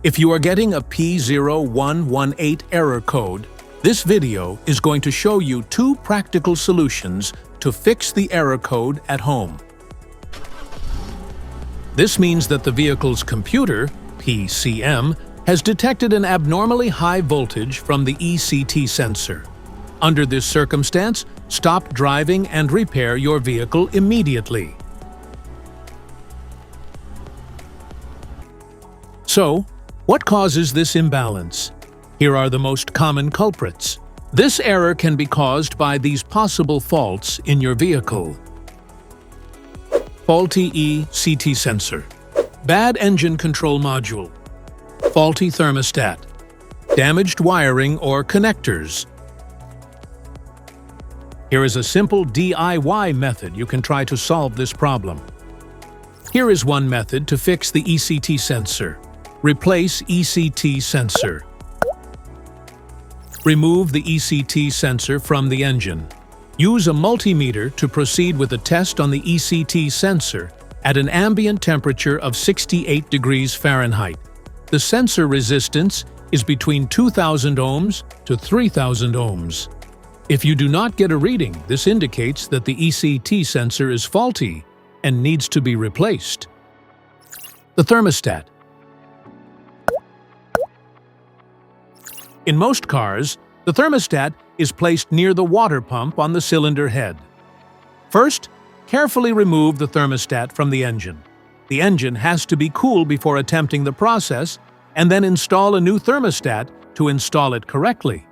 If you are getting a P0118 error code, this video is going to show you two practical solutions to fix the error code at home. This means that the vehicle's computer, PCM, has detected an abnormally high voltage from the ECT sensor. Under this circumstance, stop driving and repair your vehicle immediately. So, what causes this imbalance? Here are the most common culprits. This error can be caused by these possible faults in your vehicle. Faulty ECT sensor, bad engine control module, faulty thermostat, damaged wiring or connectors. Here is a simple DIY method you can try to solve this problem. Here is one method to fix the ECT sensor. Replace ECT sensor. Remove the ECT sensor from the engine. Use a multimeter to proceed with a test on the ECT sensor at an ambient temperature of 68 degrees Fahrenheit. The sensor resistance is between 2,000 ohms to 3,000 ohms. If you do not get a reading, this indicates that the ECT sensor is faulty and needs to be replaced. The thermostat. In most cars, the thermostat is placed near the water pump on the cylinder head. First, carefully remove the thermostat from the engine. The engine has to be cool before attempting the process, and then install a new thermostat to install it correctly.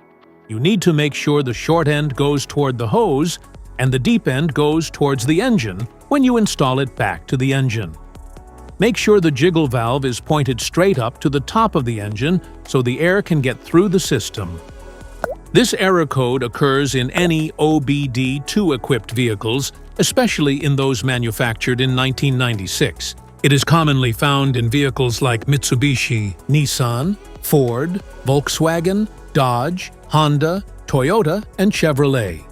You need to make sure the short end goes toward the hose and the deep end goes towards the engine when you install it back to the engine. Make sure the jiggle valve is pointed straight up to the top of the engine so the air can get through the system. This error code occurs in any OBD2 equipped vehicles, especially in those manufactured in 1996. It is commonly found in vehicles like Mitsubishi, Nissan, Ford, Volkswagen, Dodge, Honda, Toyota, and Chevrolet.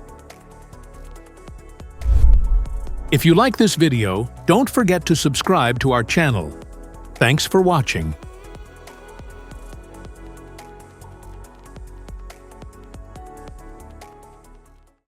If you like this video, don't forget to subscribe to our channel. Thanks for watching.